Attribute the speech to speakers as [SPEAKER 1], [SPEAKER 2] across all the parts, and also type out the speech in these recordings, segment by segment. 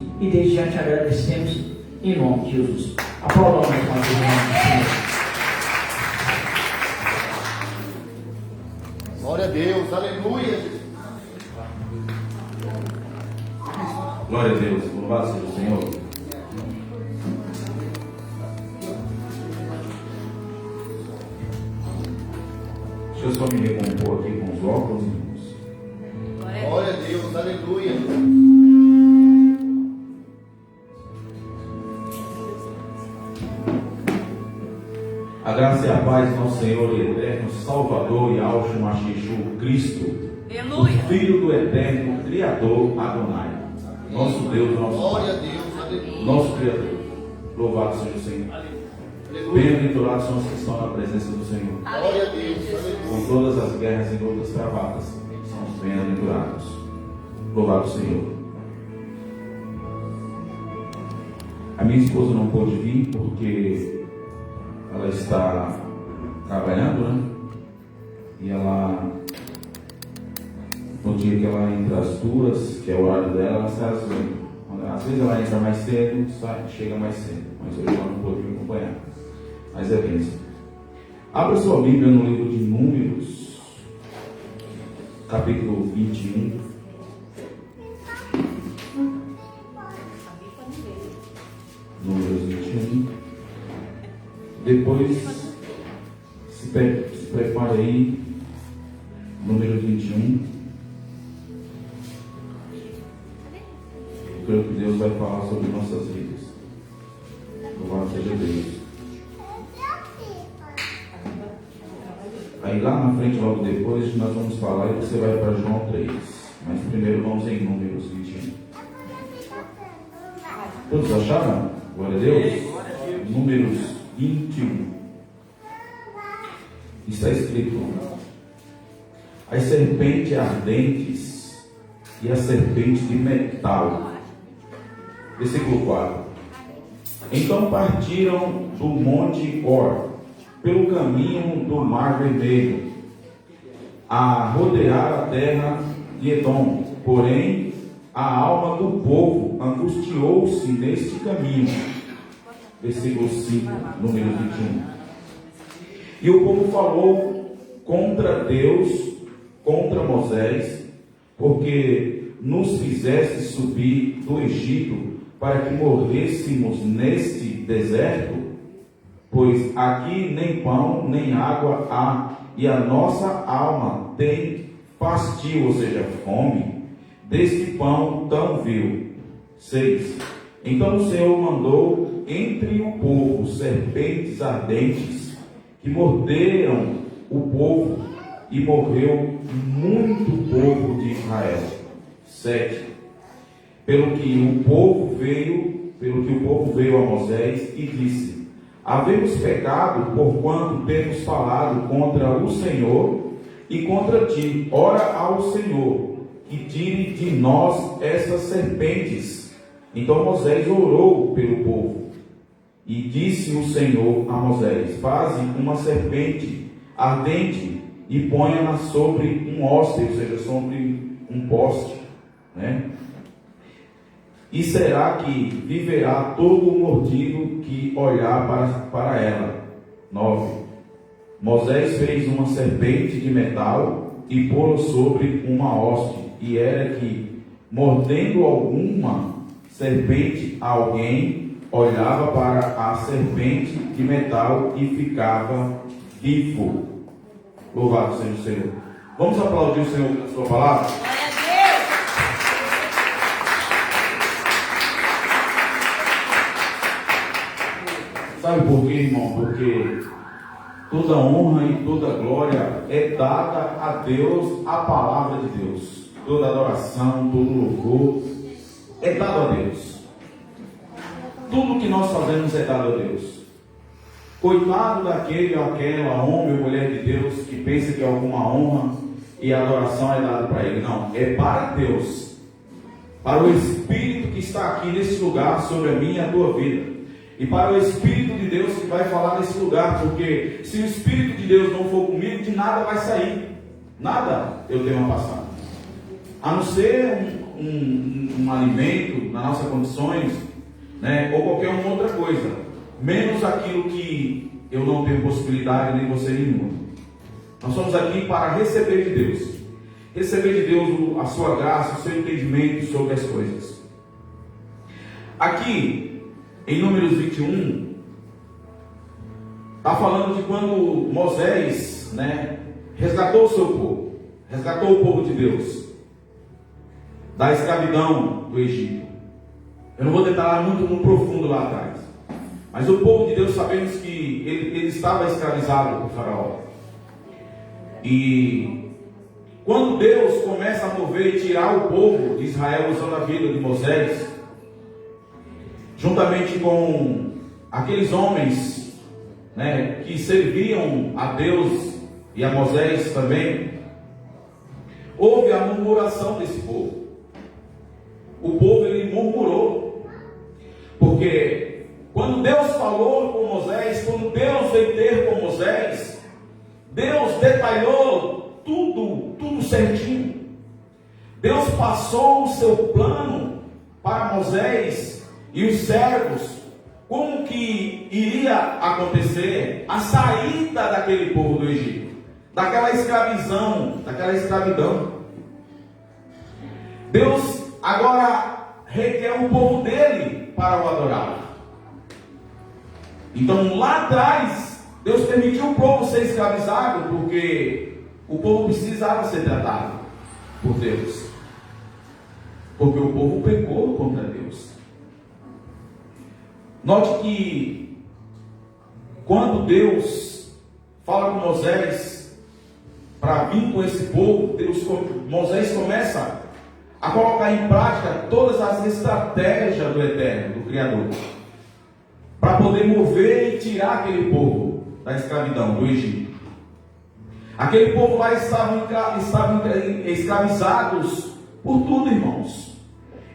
[SPEAKER 1] e desde já te agradecemos em nome de Jesus. Aplaudamos mais uma vez em nome do Senhor.
[SPEAKER 2] Glória a Deus, aleluia.
[SPEAKER 3] Glória a Deus, louvado seja o Senhor. Deixa eu só me recompor aqui com os óculos, irmãos.
[SPEAKER 2] Glória a Deus, aleluia.
[SPEAKER 3] A graça e a paz do nosso Senhor e eterno Salvador e Yahshua Mashiach Cristo,
[SPEAKER 4] Aleluia.
[SPEAKER 3] o Filho do eterno Criador Adonai, nosso Deus,
[SPEAKER 2] Glória a Deus, aleluia.
[SPEAKER 3] nosso Criador. Louvado seja o Senhor. Bem-aventurados são os que estão na presença do Senhor.
[SPEAKER 2] Glória a Deus, aleluia.
[SPEAKER 3] Com todas as guerras e lutas travadas, são os bem-aventurados. Louvado Senhor. A minha esposa não pôde vir porque ela está trabalhando, né? E ela, no dia que ela entra às 2, que é o horário dela, ela sai às 8. Às vezes ela entra mais cedo, chega mais cedo, mas hoje ela não pôde me acompanhar. Mas é bênção. Abra sua Bíblia no livro de Números, capítulo 21. Números 21. Depois, se prepare aí, Números 21. Eu creio que Deus vai falar sobre nossas vidas. Louvado seja Deus. Aí lá na frente, logo depois, nós vamos falar e você vai para João 3. Mas primeiro vamos em Números 21. Todos acharam? Glória a Deus. Números 21. Está escrito: as serpentes ardentes e a serpente de metal. Versículo 4. Então partiram do monte Or, pelo caminho do Mar Vermelho, a rodear a terra de Edom. Porém, a alma do povo angustiou-se neste caminho. Versículo 5, número 21. E o povo falou contra Deus, contra Moisés, porque nos fizeste subir do Egito para que morrêssemos neste deserto? Pois aqui nem pão, nem água há, e a nossa alma tem fastio, ou seja, fome, deste pão tão vil. 6. Então o Senhor mandou entre o povo serpentes ardentes, que morderam o povo, e morreu muito povo de Israel. 7. Pelo que o povo veio a Moisés e disse: havemos pecado, porquanto temos falado contra o Senhor e contra ti. Ora ao Senhor, que tire de nós estas serpentes. Então Moisés orou pelo povo. E disse o Senhor a Moisés: faze uma serpente ardente e ponha-na sobre um hoste, ou seja, sobre um poste, né? E será que viverá todo o mordido que olhar para ela. 9. Moisés fez uma serpente de metal e pô-la sobre uma hoste, e era que, mordendo alguma serpente, alguém olhava para a serpente de metal e ficava vivo. Louvado seja o Senhor. Vamos aplaudir o Senhor pela sua palavra? Sabe por quê, irmão? Porque toda honra e toda glória é dada a Deus, a palavra de Deus. Toda adoração, todo louvor é dado a Deus. Tudo que nós fazemos é dado a Deus. Coitado daquele ou aquela homem ou mulher de Deus que pensa que alguma honra e adoração é dada para ele. Não, é para Deus, para o Espírito que está aqui nesse lugar sobre a minha e a tua vida. E para o Espírito de Deus que vai falar nesse lugar, porque se o Espírito de Deus não for comigo, de nada vai sair. Nada eu tenho a passar. A não ser um alimento nas nossas condições, né? Ou qualquer uma outra coisa, menos aquilo que eu não tenho possibilidade, nem você nenhuma. Nós somos aqui para receber de Deus. Receber de Deus a sua graça, o seu entendimento sobre as coisas. Aqui, em Números 21, está falando de quando Moisés, né, resgatou o seu povo, resgatou o povo de Deus da escravidão do Egito. Eu não vou detalhar muito no profundo lá atrás, mas o povo de Deus, sabemos que ele estava escravizado por Faraó. E quando Deus começa a mover e tirar o povo de Israel usando a vida de Moisés, juntamente com aqueles homens, né, que serviam a Deus e a Moisés também, houve a murmuração desse povo. O povo, ele murmurou, porque quando Deus falou com Moisés, quando Deus veio ter com Moisés, Deus detalhou tudo certinho. Deus passou o seu plano para Moisés e os servos, como que iria acontecer a saída daquele povo do Egito, daquela escravidão. Deus agora requer o povo dele para o adorar. Então lá atrás, Deus permitiu o povo ser escravizado, porque o povo precisava ser tratado por Deus, porque o povo pecou contra Deus. Note que quando Deus fala com Moisés para vir com esse povo, Moisés começa a colocar em prática todas as estratégias do Eterno, do Criador, para poder mover e tirar aquele povo da escravidão do Egito. Aquele povo lá estavam escravizados por tudo, irmãos.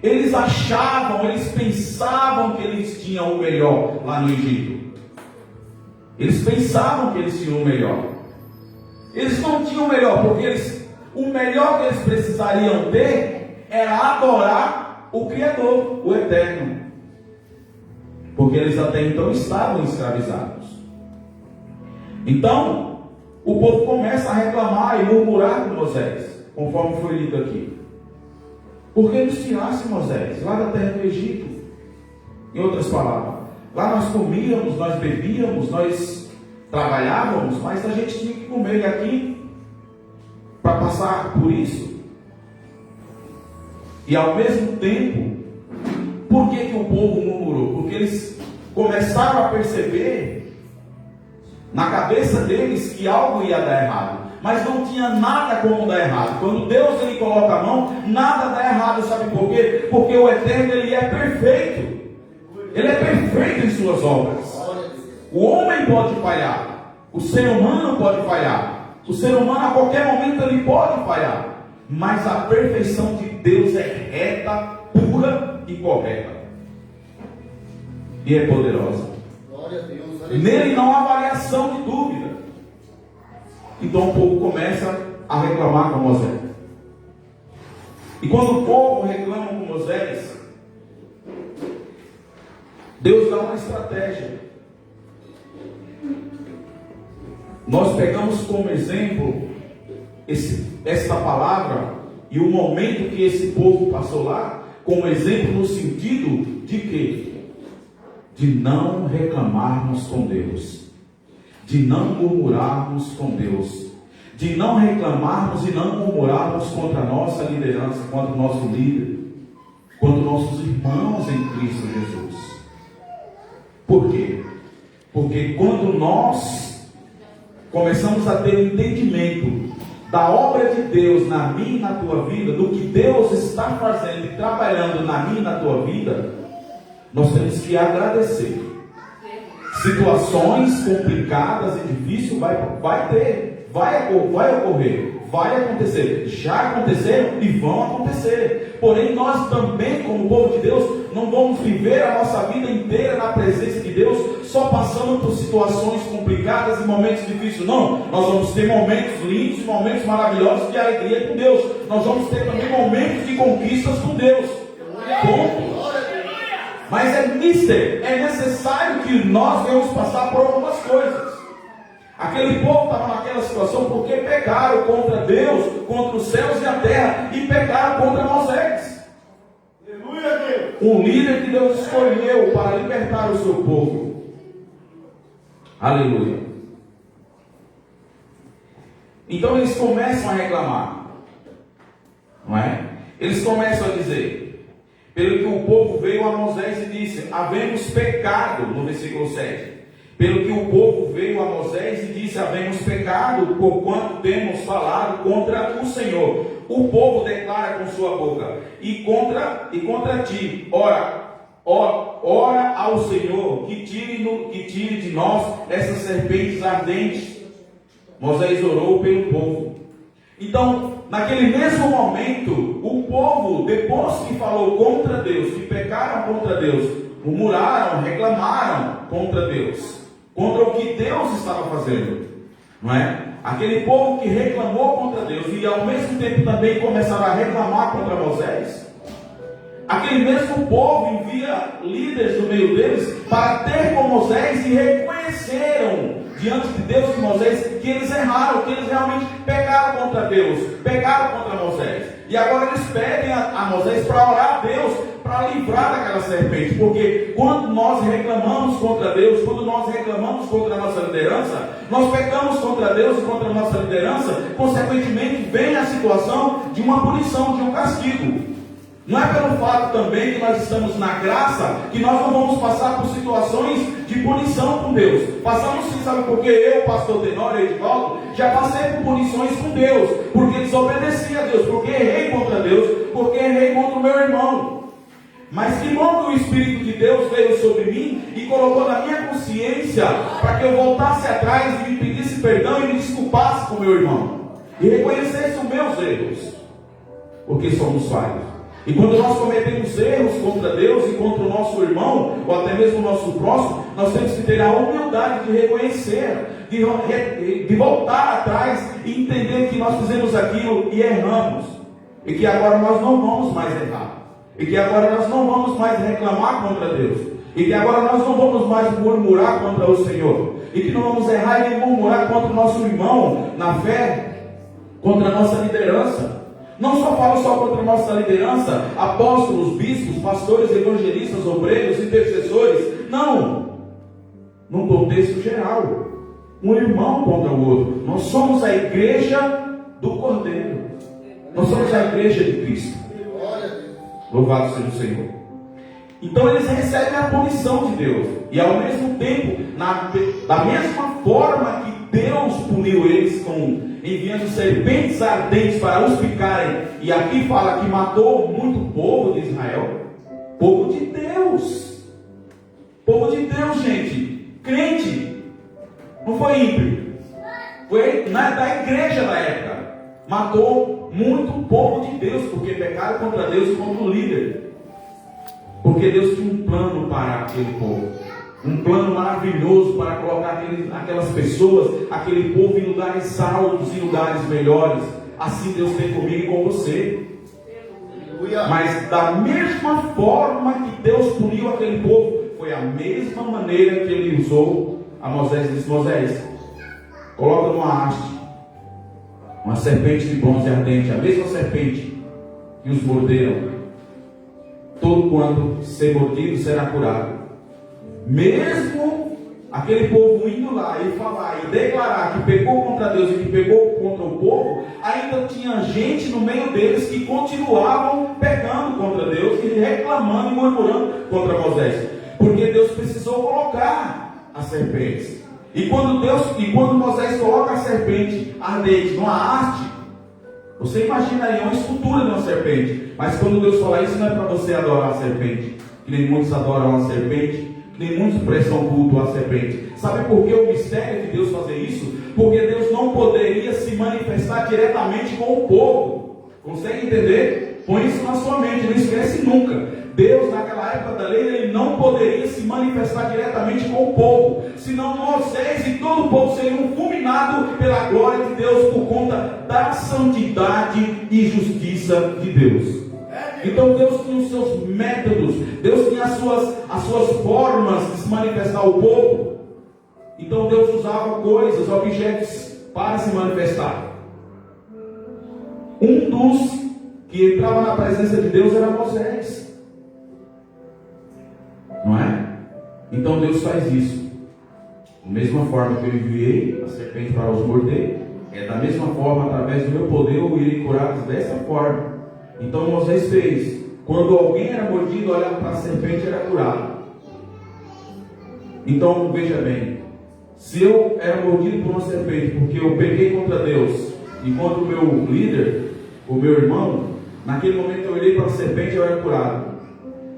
[SPEAKER 3] Eles achavam, eles pensavam que eles tinham o melhor lá no Egito. Eles pensavam que eles tinham o melhor. Eles não tinham o melhor, porque o melhor que eles precisariam ter era adorar o Criador, o Eterno. Porque eles até então estavam escravizados. Então, o povo começa a reclamar e murmurar com Moisés, conforme foi lido aqui. Por que nos tirasse, Moisés, lá da terra do Egito? Em outras palavras, lá nós comíamos, nós bebíamos, nós trabalhávamos, mas a gente tinha que comer aqui para passar por isso. E ao mesmo tempo, por que o povo murmurou? Porque eles começaram a perceber na cabeça deles que algo ia dar errado, mas não tinha nada como dar errado. Quando Deus ele coloca a mão, nada dá errado. Sabe por quê? Porque o Eterno ele é perfeito. Ele é perfeito em suas obras. O homem pode falhar, o ser humano pode falhar, o ser humano a qualquer momento ele pode falhar, mas a perfeição de Deus é reta, pura e correta, e é poderosa. Nele não há variação de dúvida. Então o povo começa a reclamar com Moisés. E quando o povo reclama com Moisés, Deus dá uma estratégia. Nós pegamos como exemplo esta palavra e o momento que esse povo passou lá, como exemplo no sentido de quê? De não reclamarmos com Deus, de não murmurarmos com Deus, de não reclamarmos e não murmurarmos contra a nossa liderança, contra o nosso líder, contra nossos irmãos em Cristo Jesus. Por quê? Porque quando nós começamos a ter o entendimento da obra de Deus na minha e na tua vida, do que Deus está fazendo e trabalhando na minha e na tua vida, nós temos que agradecer. Situações complicadas e difíceis vai ocorrer, vai acontecer, já aconteceram e vão acontecer. Porém, nós também, como povo de Deus, não vamos viver a nossa vida inteira na presença de Deus, só passando por situações complicadas e momentos difíceis. Não, nós vamos ter momentos lindos, momentos maravilhosos de alegria com Deus. Nós vamos ter também momentos de conquistas com Deus. Ponto. Mas é necessário que nós venhamos passar por algumas coisas. Aquele povo estava naquela situação porque pecaram contra Deus, contra os céus e a terra, e pecaram contra Moisés.
[SPEAKER 2] Aleluia, Deus.
[SPEAKER 3] Um líder que Deus escolheu para libertar o seu povo. Aleluia. Então eles começam a reclamar, não é? Eles começam a dizer, pelo que o povo veio a Moisés e disse, havemos pecado, no versículo 7. Pelo que o povo veio a Moisés e disse, havemos pecado, porquanto temos falado contra o Senhor. O povo declara com sua boca, e contra ti, ora ao Senhor, que tire de nós essas serpentes ardentes. Moisés orou pelo povo. Então, naquele mesmo momento, o povo, depois que falou contra Deus, que pecaram contra Deus, murmuraram, reclamaram contra Deus, contra o que Deus estava fazendo, não é? Aquele povo que reclamou contra Deus e ao mesmo tempo também começaram a reclamar contra Moisés. Aquele mesmo povo envia líderes no meio deles para ter com Moisés e reconheceram diante de Deus e Moisés que eles erraram, que eles realmente pecaram contra Deus, pecaram contra Moisés. E agora eles pedem a Moisés para orar a Deus, para livrar daquela serpente. Porque quando nós reclamamos contra Deus, quando nós reclamamos contra a nossa liderança, nós pecamos contra Deus e contra a nossa liderança, consequentemente vem a situação de uma punição, de um castigo. Não é pelo fato também que nós estamos na graça que nós não vamos passar por situações de punição com Deus. Passamos sim, sabe por quê? Eu, pastor Tenório e Edivaldo, já passei por punições com Deus, porque desobedeci a Deus, porque errei contra Deus, porque errei contra o meu irmão. Mas que bom que o Espírito de Deus veio sobre mim e colocou na minha consciência para que eu voltasse atrás e me pedisse perdão e me desculpasse com o meu irmão e reconhecesse os meus erros, porque somos falhos. E quando nós cometemos erros contra Deus e contra o nosso irmão, ou até mesmo o nosso próximo, nós temos que ter a humildade de reconhecer, de voltar atrás e entender que nós fizemos aquilo e erramos, e que agora nós não vamos mais errar, e que agora nós não vamos mais reclamar contra Deus, e que agora nós não vamos mais murmurar contra o Senhor, e que não vamos errar e nem murmurar contra o nosso irmão na fé, contra a nossa liderança. Não só falo só contra a nossa liderança, apóstolos, bispos, pastores, evangelistas, obreiros, intercessores. Não. Num contexto geral. Um irmão contra o outro. Nós somos a igreja do Cordeiro. Nós somos a igreja de Cristo. Louvado seja o Senhor. Então eles recebem a punição de Deus. E ao mesmo tempo, da mesma forma que Deus puniu eles enviando serpentes ardentes para os picarem, e aqui fala que matou muito povo de Israel, povo de Deus, gente, crente, não foi ímpio, foi da igreja da época, matou muito povo de Deus, porque pecaram contra Deus e contra o líder, porque Deus tinha um plano para aquele povo. Um plano maravilhoso para colocar aquelas pessoas, aquele povo em lugares altos, em lugares melhores. Assim Deus tem comigo e com você. Mas da mesma forma que Deus puniu aquele povo, foi a mesma maneira que Ele usou a Moisés e disse: Moisés, coloca numa haste uma serpente de bronze ardente, a mesma serpente que os morderam. Todo quanto ser mordido será curado. Mesmo aquele povo indo lá e falar e declarar que pecou contra Deus e que pecou contra o povo, ainda tinha gente no meio deles que continuavam pecando contra Deus e reclamando e murmurando contra Moisés, porque Deus precisou colocar as serpentes. E quando Moisés coloca a serpente ardente numa haste, você imagina aí uma escultura de uma serpente. Mas quando Deus fala isso, não é para você adorar a serpente, que nem muitos adoram a serpente, nem muitos prestam culto à serpente. Sabe por que o mistério de Deus fazer isso? Porque Deus não poderia se manifestar diretamente com o povo. Consegue entender? Põe isso na sua mente, não esquece nunca. Deus, naquela época da lei, ele não poderia se manifestar diretamente com o povo, senão Moisés e todo o povo seriam fulminados pela glória de Deus por conta da santidade e justiça de Deus. Então Deus tinha os seus métodos, Deus tinha as suas formas de se manifestar ao povo. Então Deus usava coisas, objetos para se manifestar. Um dos que entrava na presença de Deus era Moisés. Não é? Então Deus faz isso. Da mesma forma que eu enviei a serpente para os morder, é da mesma forma, através do meu poder, eu irei curá-los dessa forma. Então Moisés fez. Quando alguém era mordido, olhava para a serpente, era curado. Então veja bem, se eu era mordido por uma serpente porque eu pequei contra Deus e contra o meu líder, o meu irmão, naquele momento eu olhei para a serpente e eu era curado.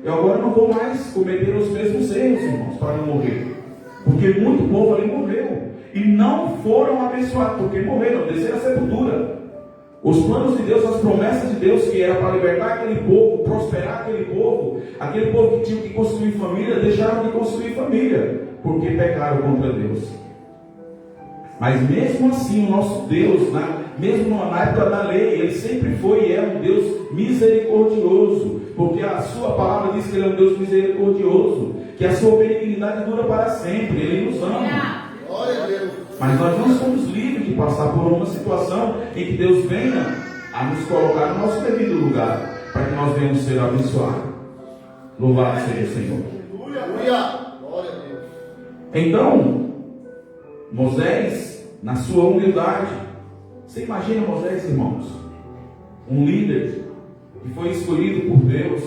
[SPEAKER 3] Eu agora não vou mais cometer os mesmos erros, irmãos, para não morrer. Porque muito povo ali morreu. E não foram abençoados, porque morreram, desceram a sepultura. Os planos de Deus, as promessas de Deus, que era para libertar aquele povo, prosperar aquele povo que tinha que construir família, deixaram de construir família, porque pecaram contra Deus. Mas mesmo assim, o nosso Deus, mesmo na época da lei, ele sempre foi e é um Deus misericordioso, porque a sua palavra diz que ele é um Deus misericordioso, que a sua benignidade dura para sempre, ele nos ama.
[SPEAKER 2] Glória a Deus.
[SPEAKER 3] Mas nós não somos livres de passar por uma situação em que Deus venha a nos colocar no nosso devido lugar, para que nós venhamos ser abençoados. Louvado seja o Senhor.
[SPEAKER 2] Aleluia. Glória a Deus.
[SPEAKER 3] Então, Moisés, na sua humildade, você imagina Moisés, irmãos, um líder que foi escolhido por Deus.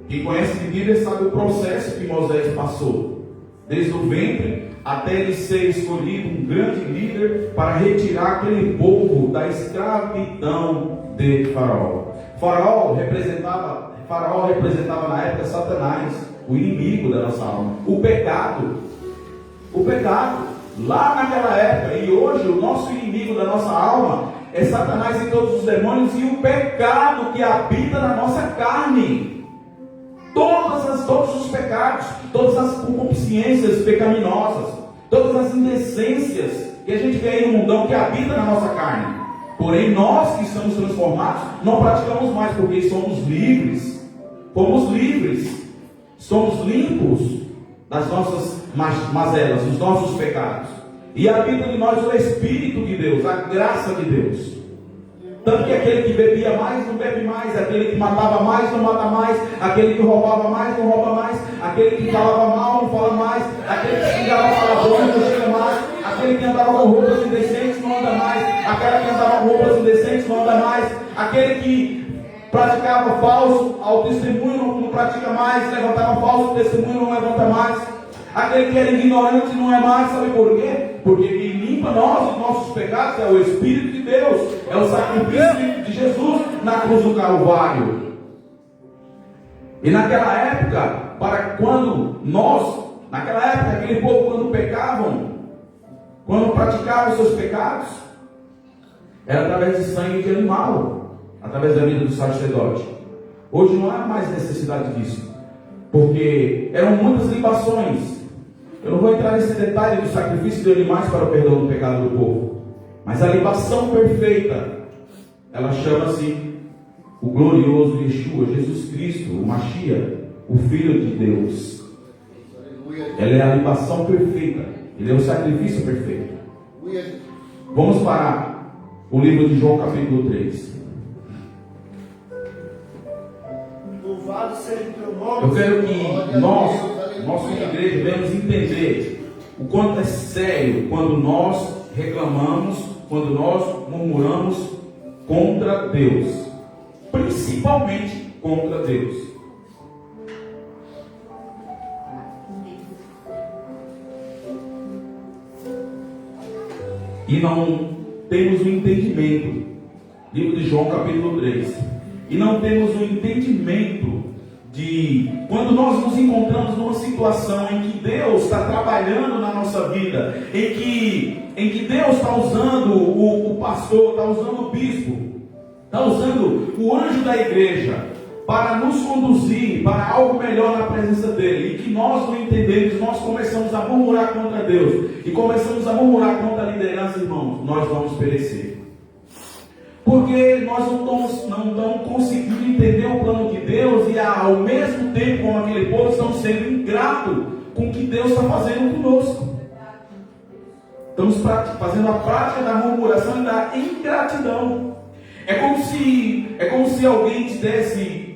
[SPEAKER 3] Quem conhece de Bíblia sabe o processo que Moisés passou, desde o ventre até ele ser escolhido um grande líder para retirar aquele povo da escravidão de Faraó. Faraó representava na época Satanás, o inimigo da nossa alma, o pecado, lá naquela época. E hoje o nosso inimigo da nossa alma é Satanás e todos os demônios e o pecado que habita na nossa carne. Todos os pecados, todas as concupiscências pecaminosas, todas as indecências que a gente vê aí no mundão que habita na nossa carne. Porém, nós que estamos transformados, não praticamos mais, porque somos livres. Fomos livres. Somos limpos das nossas mazelas, dos nossos pecados. E habita em nós o Espírito de Deus, a graça de Deus. Tanto que aquele que bebia mais não bebe mais, aquele que matava mais não mata mais, aquele que roubava mais não rouba mais, aquele que falava mal não fala mais, aquele que xingava palavrões não xinga mais, aquele que andava com roupas indecentes não anda mais, aquela que andava com roupas indecentes não anda mais, aquele que praticava falso ao testemunho não pratica mais, levantava falso testemunho não levanta mais, aquele que era ignorante não é mais. Sabe por quê? Porque quem limpa nós os nossos pecados é o Espírito de Deus, é o sacrifício de Jesus na cruz do Calvário. E naquela época, aquele povo quando praticavam seus pecados, era através de sangue de animal, através da vida do sacerdote. Hoje não há mais necessidade disso, porque eram muitas libações. Eu não vou entrar nesse detalhe do sacrifício de animais para o perdão do pecado do povo, mas a libação perfeita, ela chama-se o glorioso Yeshua, Jesus Cristo, o Mashiach, o Filho de Deus. Ela é a libação perfeita, ele é o sacrifício perfeito. Vamos para o livro de João capítulo 3.
[SPEAKER 2] Louvado seja o teu nome.
[SPEAKER 3] Eu quero que nós, como igreja, venhamos entender o quanto é sério quando nós reclamamos, quando nós murmuramos contra Deus, principalmente contra Deus. E não temos o entendimento, livro de João capítulo 3, e não temos o entendimento de quando nós nos encontramos numa situação em que Deus está trabalhando na nossa vida, em que Deus está usando o pastor, está usando o bispo, está usando o anjo da igreja para nos conduzir para algo melhor na presença dele, e que nós não entendemos, nós começamos a murmurar contra Deus e começamos a murmurar contra a liderança, irmãos, nós vamos perecer. Porque nós não estamos conseguindo entender o plano de Deus, e ao mesmo tempo, como aquele povo, estamos sendo ingratos com o que Deus está fazendo conosco. Estamos fazendo a prática da murmuração e da ingratidão. É como se alguém te desse,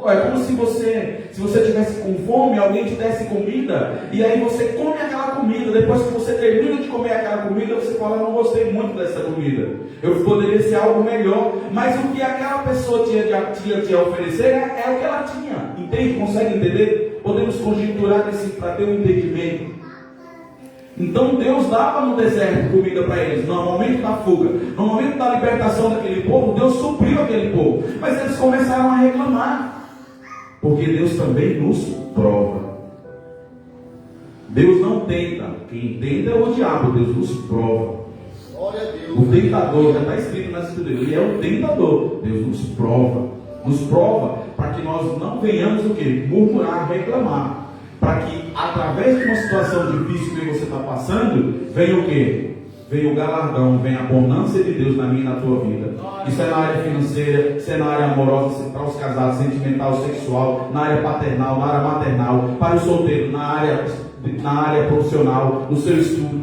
[SPEAKER 3] é como se você tivesse com fome, alguém te desse comida, e aí você come aquela comida. Depois que você termina de comer aquela comida, você fala: não gostei muito dessa comida, eu poderia ser algo melhor. Mas o que aquela pessoa tinha te oferecer é o que ela tinha. Entende? Consegue entender? Podemos conjecturar para ter um entendimento. Então Deus dava no deserto comida para eles, no momento da fuga, no momento da libertação daquele povo. Deus supriu aquele povo, mas eles começaram a reclamar, porque Deus também nos prova. Deus não tenta, quem tenta é o diabo, Deus nos prova.
[SPEAKER 2] Glória a Deus.
[SPEAKER 3] O tentador, já está escrito na escritura, ele é o tentador. Deus nos prova para que nós não venhamos o quê? Murmurar, reclamar, para que através de uma situação difícil que você está passando, venha o quê? Venha o galardão, venha a bonança de Deus na minha e na tua vida. Isso é na área financeira, isso é na área amorosa, para os casados, sentimental, sexual, na área paternal, na área maternal, para os solteiros, na área profissional, no seu estudo,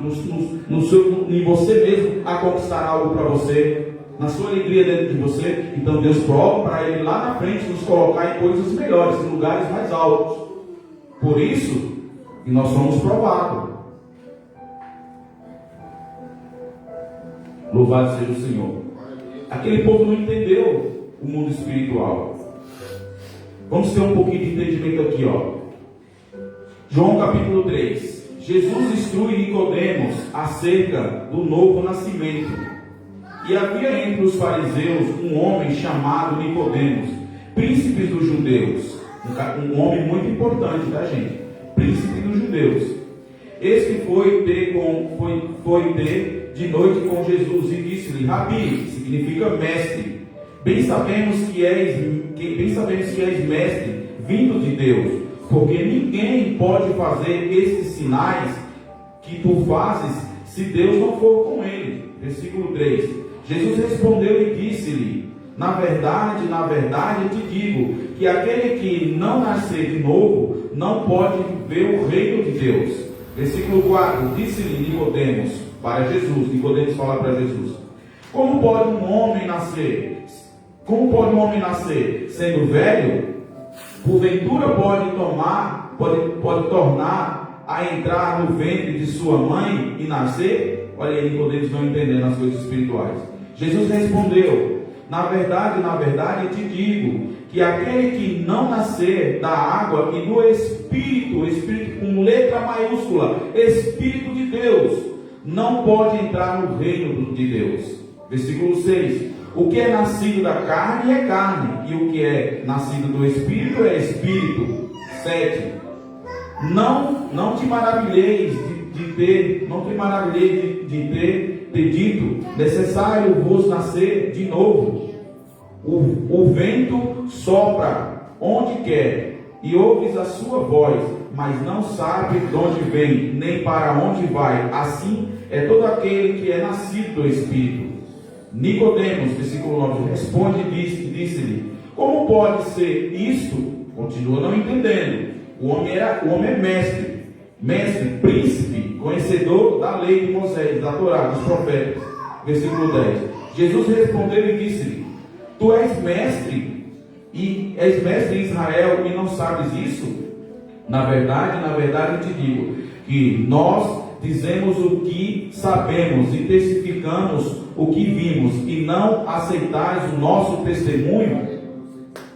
[SPEAKER 3] em você mesmo a conquistar algo para você, na sua alegria dentro de você. Então Deus prova para Ele lá na frente nos colocar em coisas melhores, em lugares mais altos. Por isso, e nós somos provados. Louvado seja o Senhor. Aquele povo não entendeu o mundo espiritual. Vamos ter um pouquinho de entendimento aqui, ó. João capítulo 3. Jesus instrui Nicodemos acerca do novo nascimento. E havia entre os fariseus um homem chamado Nicodemos, príncipe dos judeus. Um homem muito importante, tá, gente? Príncipe dos judeus. Este foi ter de noite com Jesus e disse-lhe: Rabi, significa mestre. Bem sabemos que és mestre, vindo de Deus, porque ninguém pode fazer esses sinais que tu fazes se Deus não for com ele. Versículo 3. Jesus respondeu e disse-lhe: na verdade, eu te digo que aquele que não nascer de novo não pode ver o reino de Deus. Versículo 4. Disse-lhe Nicodemos para Jesus, Nicodemos fala para Jesus: como pode um homem nascer sendo velho? Porventura pode tornar a entrar no ventre de sua mãe e nascer? Olha aí, Nicodemos não entendendo as coisas espirituais. Jesus respondeu: na verdade, eu te digo que aquele que não nascer da água e do Espírito, Espírito com letra maiúscula, Espírito de Deus, não pode entrar no reino de Deus. Versículo 6. O que é nascido da carne é carne, e o que é nascido do Espírito é Espírito. 7. Não te maravilheis de ter dito: necessário vos nascer de novo. O vento sopra onde quer, e ouves a sua voz, mas não sabe de onde vem, nem para onde vai. Assim é todo aquele que é nascido do Espírito. Nicodemos, versículo 9, responde e disse-lhe: como pode ser isto? Continua não entendendo. O homem é mestre, príncipe, conhecedor da lei de Moisés, da Torá, dos profetas. Versículo 10. Jesus respondeu e disse-lhe: tu és mestre em Israel e não sabes isso? Na verdade, eu te digo que nós dizemos o que sabemos e testificamos o que vimos, e não aceitais o nosso testemunho.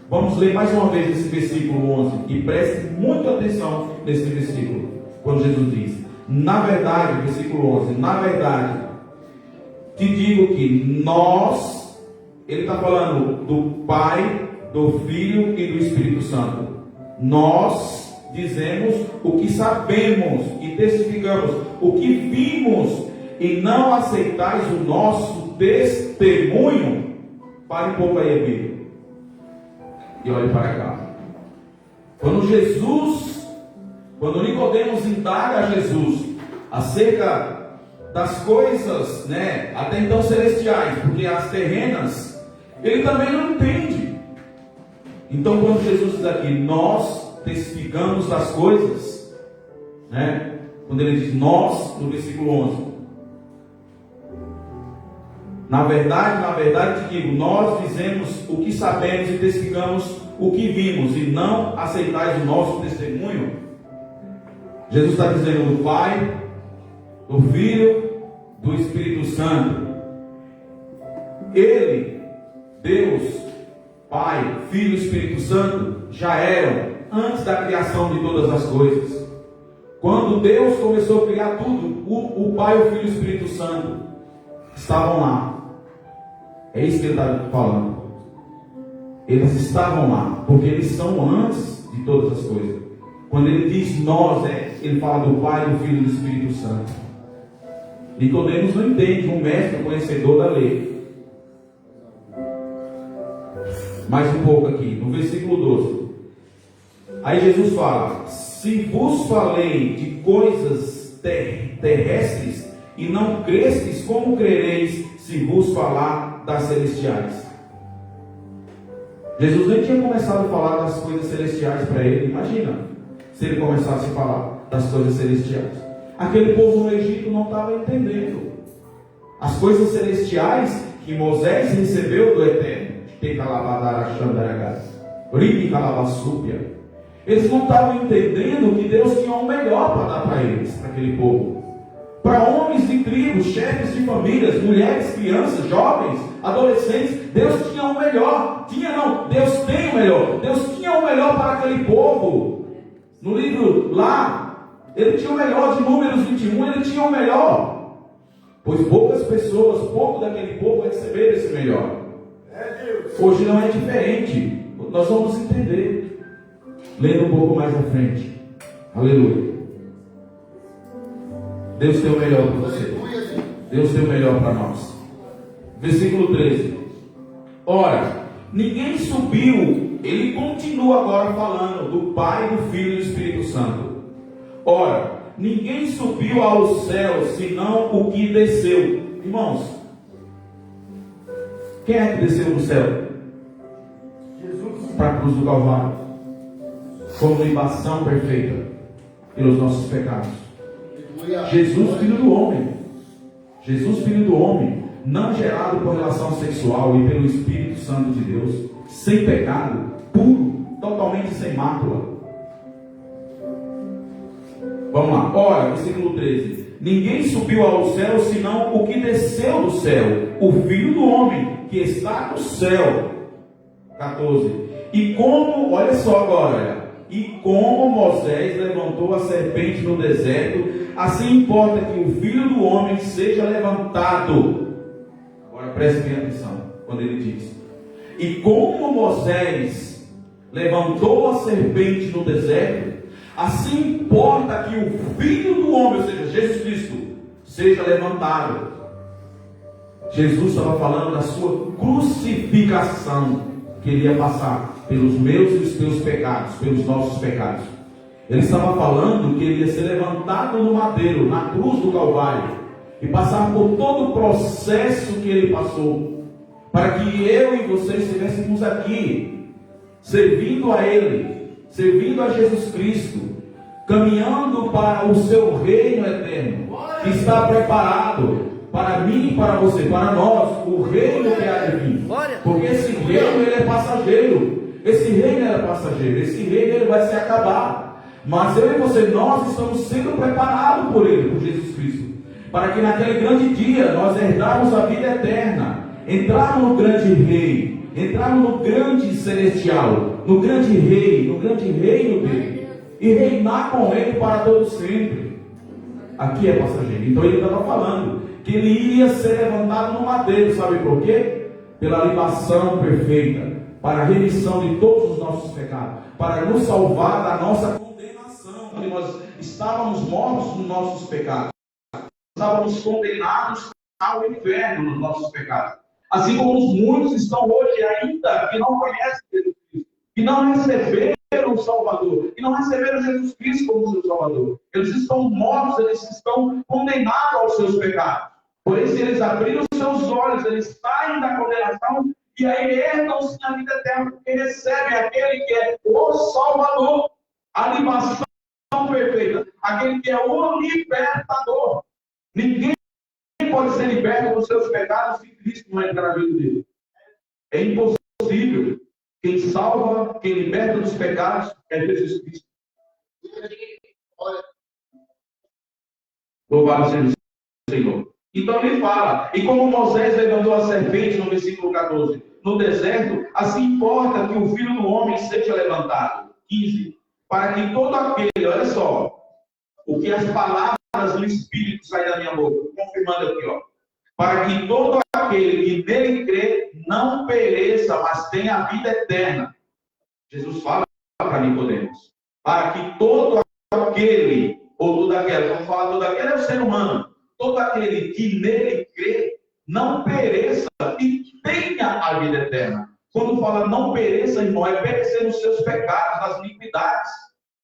[SPEAKER 3] Vamos ler mais uma vez esse versículo 11 e preste muita atenção nesse versículo, quando Jesus diz: na verdade, versículo 11, na verdade te digo que nós, ele está falando do Pai, do Filho e do Espírito Santo. nós dizemos o que sabemos e testificamos o que vimos, e não aceitais o nosso testemunho. Pare um pouco aí, Bíblia, e olhe para cá. Quando Nicodemos indaga a Jesus acerca das coisas, até então celestiais, porque as terrenas, ele também não entende. Então, quando Jesus diz aqui, nós testificamos das coisas, quando ele diz nós, no versículo 11, na verdade te digo, nós dizemos o que sabemos e testificamos o que vimos, e não aceitais o nosso testemunho. Jesus está dizendo do Pai, do Filho, do Espírito Santo. Ele, Deus, Pai, Filho e Espírito Santo já eram antes da criação de todas as coisas. Quando Deus começou a criar tudo, o Pai, o Filho e o Espírito Santo estavam lá. É isso que ele está falando. Eles estavam lá, porque eles são antes de todas as coisas. Quando ele diz nós, ele fala do Pai, do Filho e do Espírito Santo. Nicodemos não entende, um mestre conhecedor da lei. Mais um pouco aqui, no versículo 12. Aí Jesus fala: se vos falei de coisas terrestres e não crestes, como crereis se vos falar das celestiais? Jesus nem tinha começado a falar das coisas celestiais para ele. Imagina se ele começasse a falar das coisas celestiais. Aquele povo no Egito não estava entendendo as coisas celestiais que Moisés recebeu do Eterno. Eles não estavam entendendo que Deus tinha o melhor para dar para eles, para aquele povo. Para homens de tribos, chefes de famílias, mulheres, crianças, jovens, adolescentes, Deus tinha o melhor. Deus tem o melhor. Deus tinha o melhor para aquele povo. No livro lá, ele tinha o melhor de Números 21, ele tinha o melhor. Pois poucas pessoas, pouco daquele povo receberam esse melhor. Hoje não é diferente. Nós vamos entender lendo um pouco mais à frente. Aleluia. Deus tem o melhor para você. Deus tem o melhor para nós. Versículo 13. Ora, ninguém subiu. Ele continua agora falando do Pai, do Filho e do Espírito Santo. Ora, ninguém subiu ao céu senão o que desceu. Irmãos, quem é que desceu do céu? Jesus. Para a cruz do Calvário, como libação perfeita pelos nossos pecados. Jesus, Filho do homem. Jesus, Filho do homem, não gerado por relação sexual e pelo Espírito Santo de Deus, sem pecado, puro, totalmente sem mácula. Vamos lá. Ora, versículo 13. Ninguém subiu ao céu senão o que desceu do céu, o Filho do homem, que está no céu. 14. E como, olha só agora, e como Moisés levantou a serpente no deserto, assim importa que o Filho do homem seja levantado. Agora preste bem atenção quando ele diz: e como Moisés levantou a serpente no deserto, assim importa que o Filho do homem, ou seja, Jesus Cristo, seja levantado. Jesus estava falando da sua crucificação, que ele ia passar pelos meus e os teus pecados, pelos nossos pecados. Ele estava falando que ele ia ser levantado no madeiro, na cruz do Calvário, e passar por todo o processo que ele passou, para que eu e você estivéssemos aqui, servindo a ele, servindo a Jesus Cristo, caminhando para o seu reino eterno, que está preparado para mim e para você, para nós, o reino que há de vir. Porque esse reino ele é passageiro. Esse reino é passageiro. Esse reino ele vai se acabar. Mas eu e você, nós estamos sendo preparados por ele, por Jesus Cristo, para que naquele grande dia nós herdarmos a vida eterna, entrarmos no grande rei, entrarmos no grande celestial, no grande rei, no grande reino dele, e reinar com ele para todo sempre. Aqui é passageiro. Então ele estava falando que ele ia ser levantado no madeiro, sabe por quê? Pela libação perfeita, para a remissão de todos os nossos pecados, para nos salvar da nossa condenação, porque nós estávamos mortos nos nossos pecados, estávamos condenados ao inferno nos nossos pecados. Assim como muitos estão hoje ainda que não conhecem Jesus Cristo, que não receberam o Salvador, que não receberam Jesus Cristo como seu Salvador. Eles estão mortos, eles estão condenados aos seus pecados. Por isso eles abriram os seus olhos, eles saem da condenação e aí herdam-se na vida eterna, porque recebem aquele que é o Salvador, a libação perfeita, aquele que é o libertador. Ninguém pode ser liberto dos seus pecados se Cristo não entrar na vida dele. É impossível. Quem salva, quem liberta dos pecados é Jesus Cristo. Louvado seja o Senhor. Então ele fala, e como Moisés levantou a serpente no versículo 14, no deserto, assim importa que o Filho do Homem seja levantado. 15. Para que todo aquele, olha só, o que as palavras do Espírito saem da minha boca, confirmando aqui, ó. Para que todo aquele que nele crê não pereça, mas tenha a vida eterna. Jesus fala para Nicodemos. Para que todo aquele, ou todo aquele, vamos falar todo aquele é o ser humano, todo aquele que nele crê não pereça e tenha a vida eterna. Quando fala não pereça, irmão, é perecer nos seus pecados, nas iniquidades,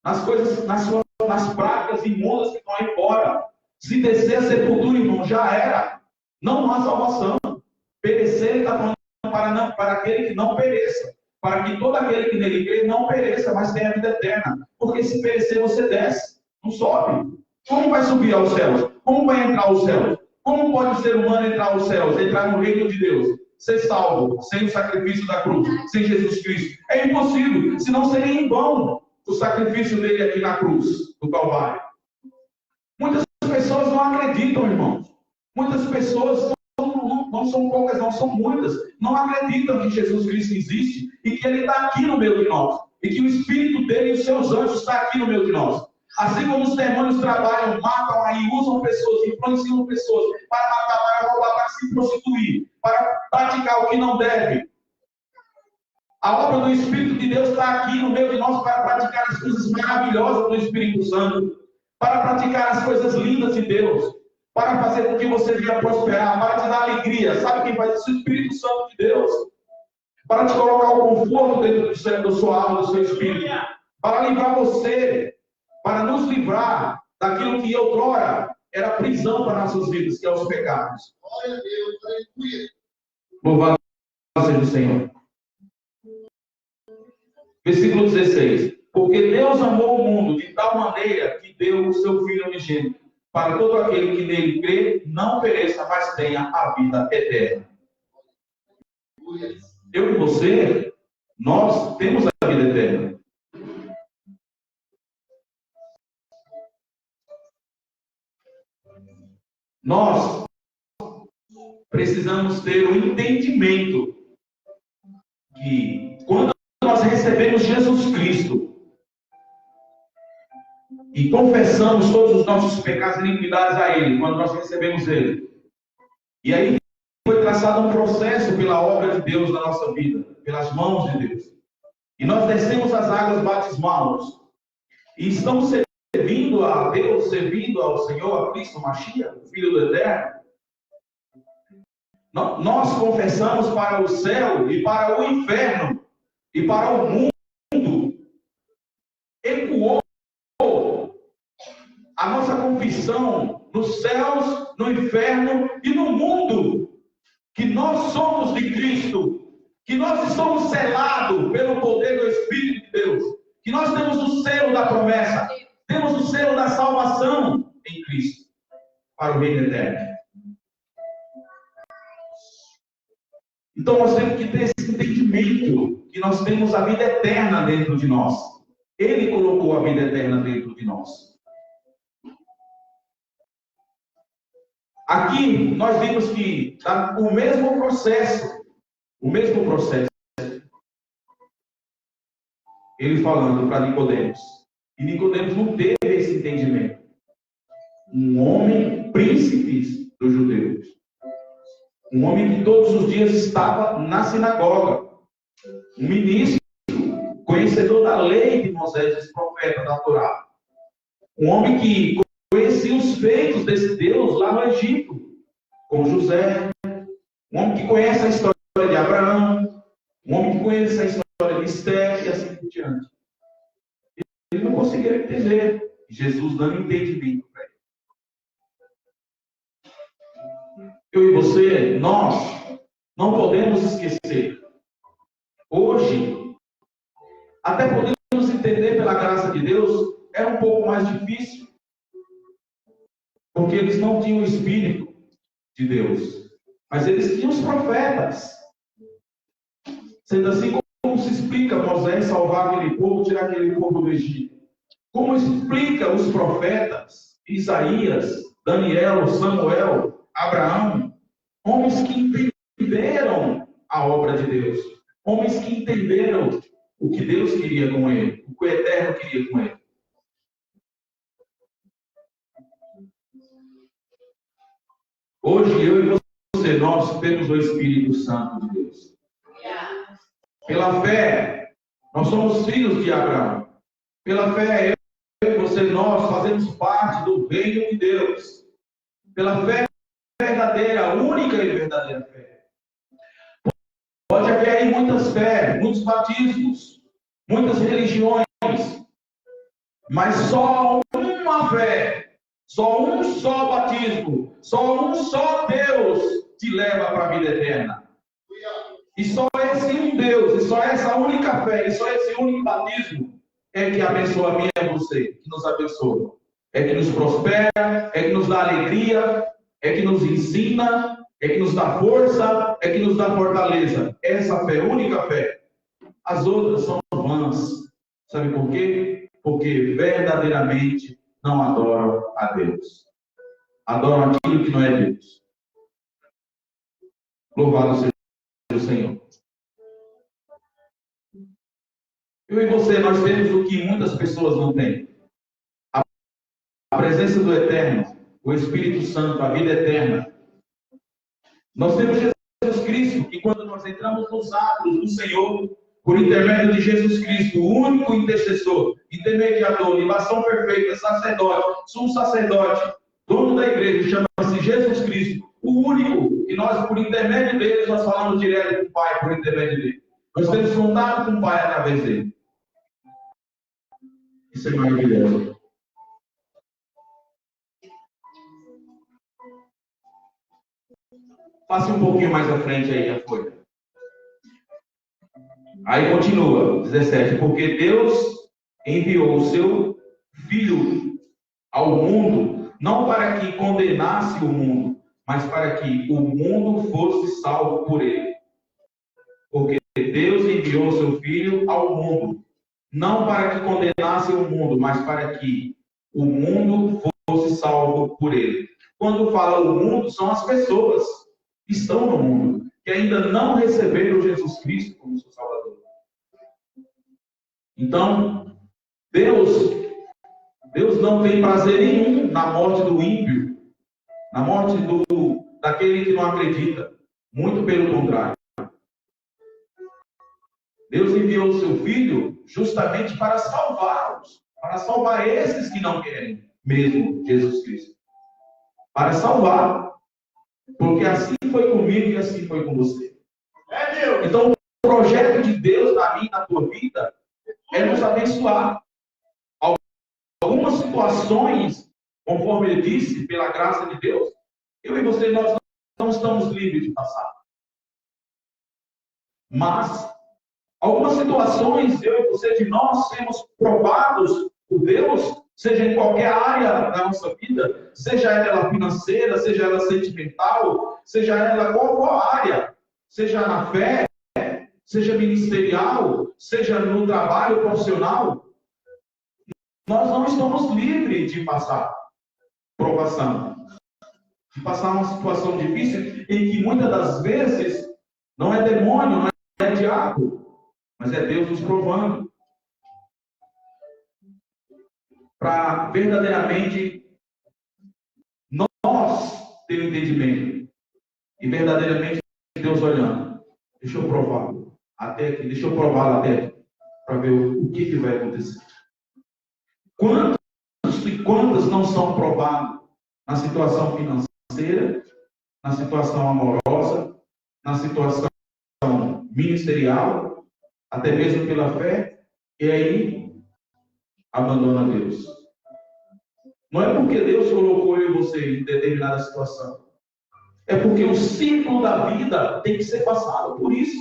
[SPEAKER 3] nas coisas, nas práticas imundas que vão embora. Se descer a sepultura, irmão, já era. Não há salvação. Perecer, ele está falando para aquele que não pereça. Para que todo aquele que nele crê não pereça, mas tenha a vida eterna. Porque se perecer, você desce, não sobe. Como vai subir aos céus? Como vai entrar aos céus? Como pode o ser humano entrar aos céus, entrar no reino de Deus? Ser salvo, sem o sacrifício da cruz, sem Jesus Cristo. É impossível, senão seria em vão o sacrifício dele aqui na cruz, do Calvário. Muitas pessoas não acreditam, irmãos. Muitas pessoas, não são poucas, não são muitas, não acreditam que Jesus Cristo existe e que ele está aqui no meio de nós. E que o Espírito dele e os seus anjos estão aqui no meio de nós. Assim como os demônios trabalham, matam aí, usam pessoas, influenciam pessoas para matar, para roubar, para se prostituir, para praticar o que não deve. A obra do Espírito de Deus está aqui no meio de nós para praticar as coisas maravilhosas do Espírito Santo, para praticar as coisas lindas de Deus, para fazer com que você venha prosperar, para te dar alegria. Sabe quem faz isso? O Espírito Santo de Deus. Para te colocar o conforto dentro da sua alma, do seu espírito. Para livrar você, para nos livrar daquilo que outrora era prisão para nossas vidas, que é os pecados.
[SPEAKER 2] Glória a Deus, aleluia.
[SPEAKER 3] Louvado seja o Senhor. Versículo 16. Porque Deus amou o mundo de tal maneira que deu o seu Filho unigênito, para todo aquele que nele crê, não pereça, mas tenha a vida eterna. Eu e você, nós temos a vida eterna. Nós precisamos ter o entendimento que quando nós recebemos Jesus Cristo e confessamos todos os nossos pecados e iniquidades a Ele, quando nós recebemos Ele, e aí foi traçado um processo pela obra de Deus na nossa vida, pelas mãos de Deus, e nós descemos as águas batismais e estamos servindo a Deus, servindo ao Senhor, a Cristo Mashiach, o Filho do Eterno. Nós confessamos para o céu e para o inferno e para o mundo. Ecoou a nossa confissão nos céus, no inferno e no mundo, que nós somos de Cristo, que nós estamos selados pelo poder do Espírito de Deus, que nós temos o selo da promessa, temos o selo da salvação em Cristo, para o reino eterno. Então nós temos que ter esse entendimento que nós temos a vida eterna dentro de nós. Ele colocou a vida eterna dentro de nós. Aqui nós vimos que o mesmo processo, ele falando para Nicodemos. E Nicodemos não teve esse entendimento. Um homem príncipe dos judeus. Um homem que todos os dias estava na sinagoga. um ministro, conhecedor da lei de Moisés, dos profetas da Torá. Um homem que conhecia os feitos desse Deus lá no Egito, como José. Um homem que conhece a história de Abraão. Um homem que conhece a história de Esther e assim por diante. Ele não conseguia entender. Jesus dando entendimento para ele. Eu e você, nós não podemos esquecer. Hoje, até podemos entender pela graça de Deus, era um pouco mais difícil. Porque eles não tinham o Espírito de Deus. Mas eles tinham os profetas. Sendo assim, como se explica Moisés salvar aquele povo, tirar aquele povo do Egito? Como explica os profetas, Isaías, Daniel, Samuel, Abraão, homens que entenderam a obra de Deus, homens que entenderam o que Deus queria com ele, o que o Eterno queria com ele. Hoje, eu e você, nós temos o Espírito Santo de Deus. Pela fé, nós somos filhos de Abraão. Pela fé, eu e você, nós fazemos parte do reino de Deus. Pela fé verdadeira, única e verdadeira fé. Pode haver aí muitas fés, muitos batismos, muitas religiões, mas só uma fé, só um só batismo, só um só Deus te leva para a vida eterna. E só esse um Deus, e só essa única fé, e só esse único batismo é que abençoa a mim e a você, que nos abençoa. É que nos prospera, é que nos dá alegria, é que nos ensina, é que nos dá força, é que nos dá fortaleza. Essa fé, única fé. As outras são vãs. Sabe por quê? Porque verdadeiramente não adoram a Deus. Adoram aquilo que não é Deus. Louvado seja o Senhor. Eu e você, nós temos o que muitas pessoas não têm. A presença do Eterno, o Espírito Santo, a vida eterna. Nós temos Jesus Cristo, que quando nós entramos nos atos do Senhor, por intermédio de Jesus Cristo, o único intercessor, intermediador, libação perfeita, sacerdote, sumo sacerdote, dono da igreja, chama-se Jesus Cristo, o único, e nós, por intermédio dele, nós falamos direto com o Pai, por intermédio dele. Nós temos contato com o Pai através dele. Isso é maravilhoso. Passe um pouquinho mais à frente aí a folha. Aí continua, 17. Porque Deus enviou o seu Filho ao mundo, não para que condenasse o mundo, mas para que o mundo fosse salvo por ele. Porque Deus enviou o seu Filho ao mundo, não para que condenasse o mundo, mas para que o mundo fosse salvo por ele. Quando fala o mundo, são as pessoas que estão no mundo, que ainda não receberam Jesus Cristo como seu Salvador. Então, Deus não tem prazer nenhum na morte do ímpio, na morte daquele que não acredita. Muito pelo contrário. Deus enviou o seu Filho justamente para salvá-los, para salvar esses que não querem mesmo Jesus Cristo. Para salvar. Porque assim foi comigo e assim foi com você. Então, o projeto de Deus na minha e na tua vida é nos abençoar. Algumas situações, conforme ele disse, pela graça de Deus, eu e você, nós não estamos livres de passar. Mas, algumas situações, eu e você, de nós sermos provados por Deus, seja em qualquer área da nossa vida, seja ela financeira, seja ela sentimental, seja ela qual for a área, seja na fé, seja ministerial, seja no trabalho profissional, nós não estamos livres de passar provação, de passar uma situação difícil em que muitas das vezes não é demônio, não é diabo, mas é Deus nos provando. Para verdadeiramente nós ter o entendimento e verdadeiramente Deus olhando. Deixa eu provar até aqui. Deixa eu provar lá até aqui, para ver o que vai acontecer. Quantos e quantas não são provados na situação financeira, na situação amorosa, na situação ministerial, até mesmo pela fé, e aí abandona Deus. Não é porque Deus colocou eu e você em determinada situação. É porque o ciclo da vida tem que ser passado por isso.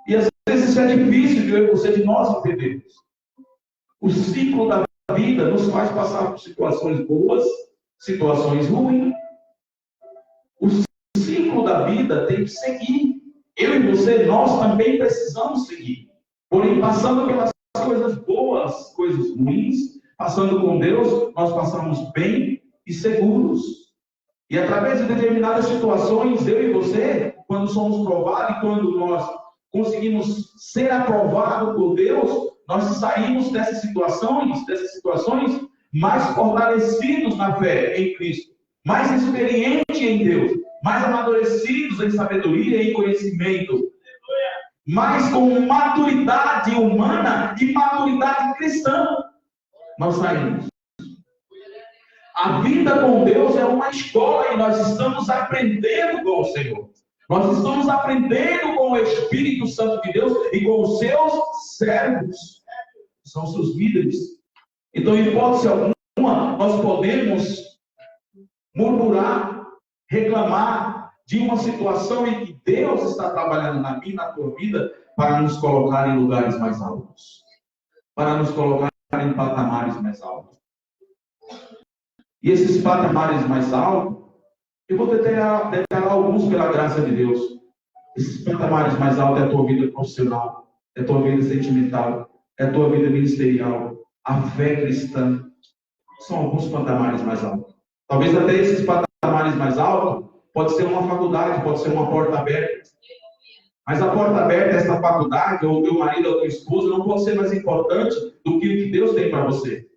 [SPEAKER 3] E às vezes isso é difícil de eu e você, de nós entendermos. O ciclo da vida nos faz passar por situações boas, situações ruins. O ciclo da vida tem que seguir. Eu e você, nós também precisamos seguir. Porém, passando pelas coisas boas, coisas ruins, passando com Deus, nós passamos bem e seguros. E através de determinadas situações, eu e você, quando somos provados e quando nós conseguimos ser aprovados por Deus, nós saímos dessas situações mais fortalecidos na fé em Cristo, mais experientes em Deus, mais amadurecidos em sabedoria e em conhecimento, mais com maturidade humana e maturidade cristã. Nós saímos. A vida com Deus é uma escola e nós estamos aprendendo com o Senhor. Nós estamos aprendendo com o Espírito Santo de Deus e com os seus servos. São seus líderes. Então, em hipótese alguma, nós podemos murmurar, reclamar de uma situação em que Deus está trabalhando na minha e na tua vida para nos colocar em lugares mais altos. Para nos colocar em patamares mais altos. E esses patamares mais altos, eu vou detalhar alguns pela graça de Deus. Esses patamares mais altos é a tua vida profissional, é a tua vida sentimental, é a tua vida ministerial, a fé cristã. São alguns patamares mais altos. Talvez até esses patamares mais altos, pode ser uma faculdade, pode ser uma porta aberta. Mas a porta aberta dessa faculdade, ou teu marido ou tua esposa, não pode ser mais importante do que o que Deus tem para você.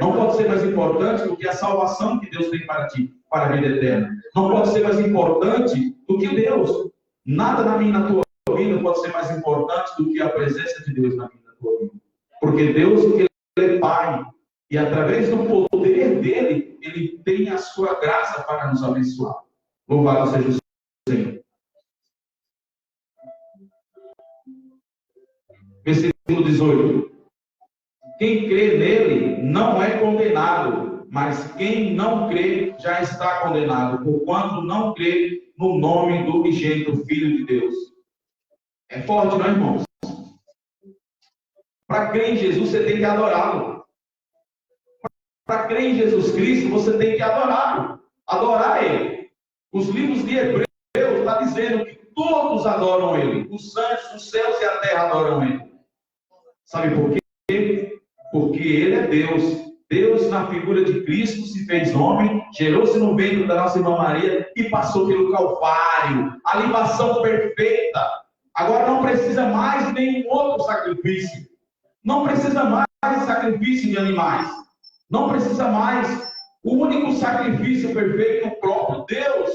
[SPEAKER 3] Não pode ser mais importante do que a salvação que Deus tem para ti, para a vida eterna. Não pode ser mais importante do que Deus. Nada na minha e na tua vida pode ser mais importante do que a presença de Deus na minha e na tua vida. Porque Deus, Ele é Pai. E através do poder dEle, Ele tem a sua graça para nos abençoar. Louvado seja o Senhor. Versículo 18. Quem crê nele não é condenado, mas quem não crê já está condenado, porquanto não crê no nome do unigênito Filho de Deus. É forte, não é, irmãos? Para crer em Jesus, você tem que adorá-lo. Para crer em Jesus Cristo, você tem que adorá-lo. Adorar Ele. Os livros de Hebreus estão dizendo que todos adoram Ele. Os anjos, os céus e a terra adoram Ele. Sabe por quê? Porque Ele é Deus. Deus, na figura de Cristo, se fez homem, gerou-se no ventre da nossa irmã Maria e passou pelo Calvário. A libação perfeita. Agora não precisa mais nenhum outro sacrifício. Não precisa mais sacrifício de animais. Não precisa mais. O único sacrifício perfeito é o próprio Deus,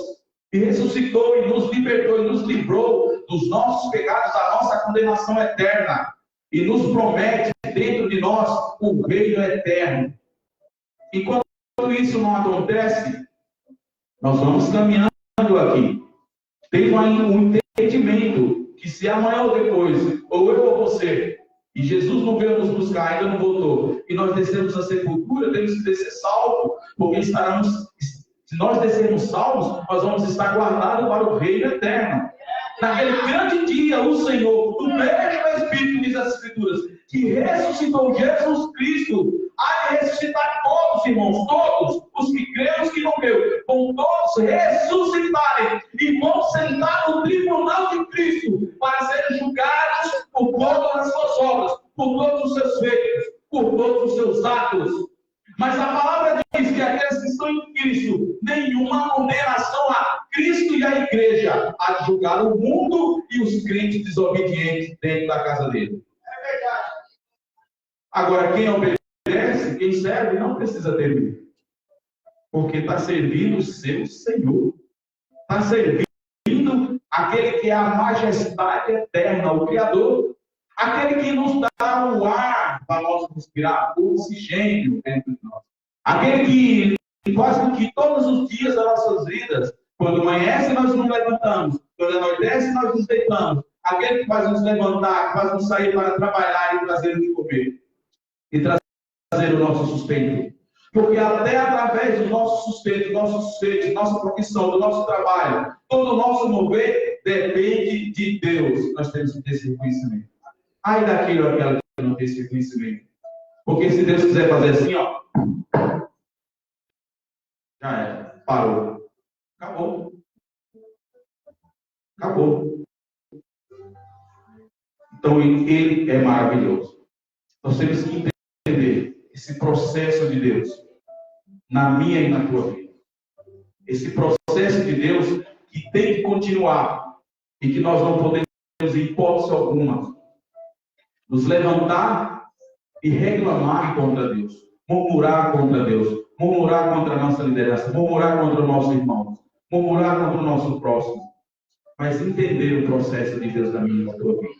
[SPEAKER 3] que ressuscitou e nos libertou e nos livrou dos nossos pecados, da nossa condenação eterna. E nos promete dentro de nós o reino eterno. Enquanto isso não acontece, nós vamos caminhando aqui. Tem um entendimento que se amanhã ou depois, ou eu ou você, e Jesus não veio nos buscar, ainda não voltou, e nós descemos a sepultura, temos que descer salvo, porque se nós descermos salvos, nós vamos estar guardados para o reino eterno. Naquele grande dia, o Senhor, do mesmo Espírito, diz as Escrituras, que ressuscitou Jesus Cristo, há de ressuscitar todos, irmãos, todos, os que creem, os que não creem, vão todos ressuscitarem e vão sentar no tribunal de Cristo para serem julgados por todas as suas obras, por todos os seus feitos, por todos os seus atos. Mas a palavra diz que aqueles que estão em Cristo, nenhuma condenação a Cristo e a igreja, há de julgar o mundo e os crentes desobedientes dentro da casa dele. É verdade. Agora, quem obedece, quem serve, não precisa ter medo. Porque está servindo o seu Senhor. Está servindo aquele que é a majestade eterna, o Criador, aquele que nos dá o ar para nós respirar, o oxigênio dentro de nós, aquele que faz com que todos os dias das nossas vidas, quando amanhece nós nos levantamos, quando anoitece nós nos deitamos, aquele que faz nos levantar, que faz nos sair para trabalhar e trazer o que comer, e trazer o nosso sustento. Porque até através do nosso sustento, do nosso sustento, nossa profissão, do nosso trabalho, todo o nosso mover depende de Deus. Nós temos que ter esse reconhecimento. Ai daquele ou aquela que não tem esse reconhecimento. Porque se Deus quiser fazer assim, ó, já era, parou. Acabou. Acabou. Então ele é maravilhoso. Nós temos que entender esse processo de Deus na minha e na tua vida. Esse processo de Deus que tem que continuar e que nós não podemos, em hipótese alguma, nos levantar e reclamar contra Deus, murmurar contra Deus, murmurar contra a nossa liderança, murmurar contra o nosso irmão, murmurar contra o nosso próximo, mas entender o processo de Deus na minha e na tua vida.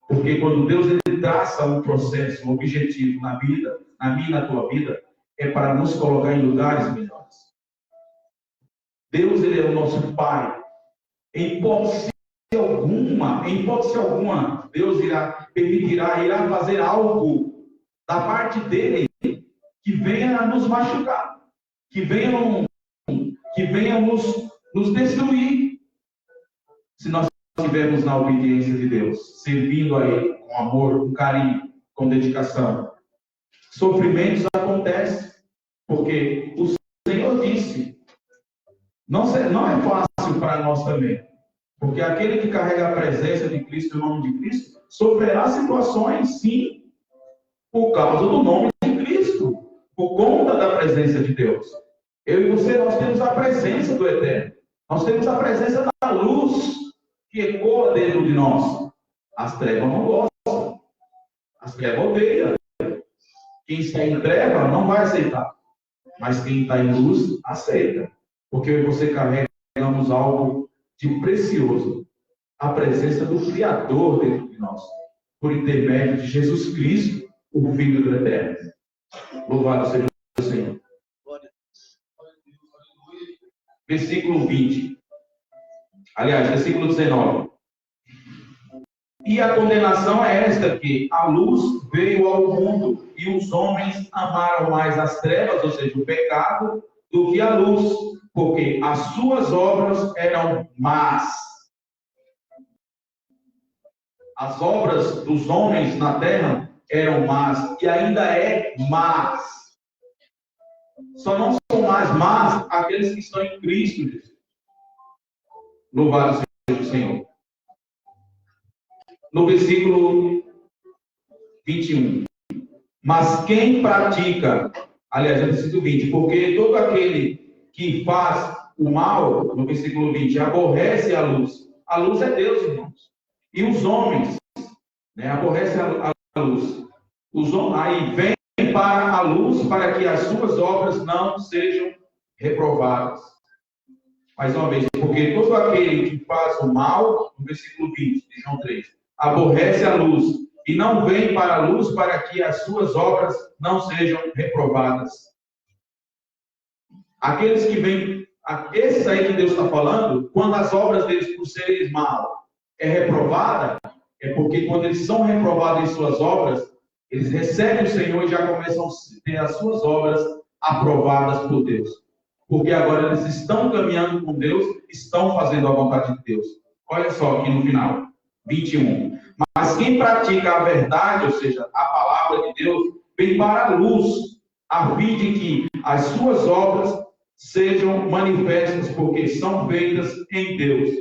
[SPEAKER 3] Porque quando Deus ele traça um processo, um objetivo na vida, na minha e na tua vida, é para nos colocar em lugares melhores. Deus ele é o nosso Pai. Em hipótese alguma, Deus irá fazer algo da parte dele que venha nos machucar, que venha nos destruir, se nós estivermos na obediência de Deus, servindo a Ele com amor, com carinho, com dedicação. Sofrimentos acontecem, porque o Senhor disse, não é fácil para nós também, porque aquele que carrega a presença de Cristo, o nome de Cristo, sofrerá situações, sim, por causa do nome de Cristo, por conta da presença de Deus. Eu e você, nós temos a presença do Eterno, nós temos a presença da luz que ecoa dentro de nós. As trevas não gostam, as trevas odeiam. Quem está em treva não vai aceitar, mas quem está em luz aceita, porque eu e você carregamos algo de precioso, a presença do Criador dentro de nós, por intermédio de Jesus Cristo, o Filho do Eterno. Louvado seja o Senhor. Versículo 20. Aliás, versículo 19. E a condenação é esta, que a luz veio ao mundo, e os homens amaram mais as trevas, ou seja, o pecado, do que a luz, porque as suas obras eram más. As obras dos homens na terra eram más, e ainda é más. Só não são mais más aqueles que estão em Cristo Jesus. Louvado seja o Senhor. No versículo 21. Mas quem pratica, aliás, no versículo 20, porque todo aquele que faz o mal, no versículo 20, aborrece a luz. A luz é Deus, irmãos. E os homens, aborrecem a luz. Os homens, aí vem para a luz, para que as suas obras não sejam reprovadas. Mais uma vez, porque todo aquele que faz o mal, no versículo 20 de João 3, aborrece a luz e não vem para a luz para que as suas obras não sejam reprovadas. Aqueles que vêm, esses aí que Deus está falando, quando as obras deles, por serem mal, é reprovada, é porque quando eles são reprovados em suas obras, eles recebem o Senhor e já começam a ter as suas obras aprovadas por Deus. Porque agora eles estão caminhando com Deus, estão fazendo a vontade de Deus. Olha só aqui no final, 21. Mas quem pratica a verdade, ou seja, a palavra de Deus, vem para a luz, a fim de que as suas obras sejam manifestas, porque são feitas em Deus.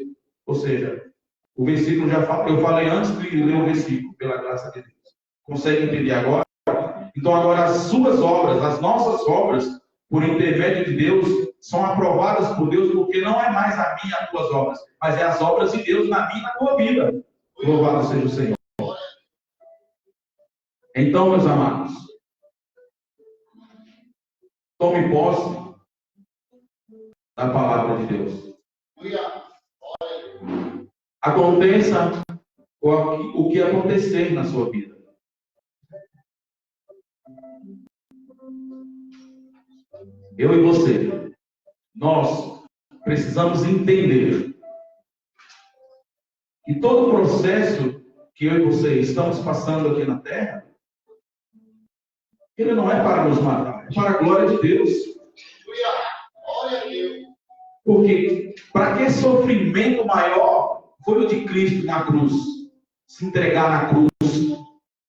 [SPEAKER 3] Ou seja, o versículo eu falei antes de ler o versículo, pela graça de Deus. Consegue entender agora? Então agora as suas obras, as nossas obras, por intermédio de Deus, são aprovadas por Deus, porque não é mais a minha, as tuas obras, mas é as obras de Deus na minha e na tua vida. Louvado seja o Senhor. Então, meus amados, tome posse da palavra de Deus. aconteça o que acontecer na sua vida. Eu e você, nós precisamos entender que todo o processo que eu e você estamos passando aqui na Terra, ele não é para nos matar, é para a glória de Deus.
[SPEAKER 2] Glória a Deus.
[SPEAKER 3] Porque para que sofrimento maior foi o de Cristo na cruz? Se entregar na cruz,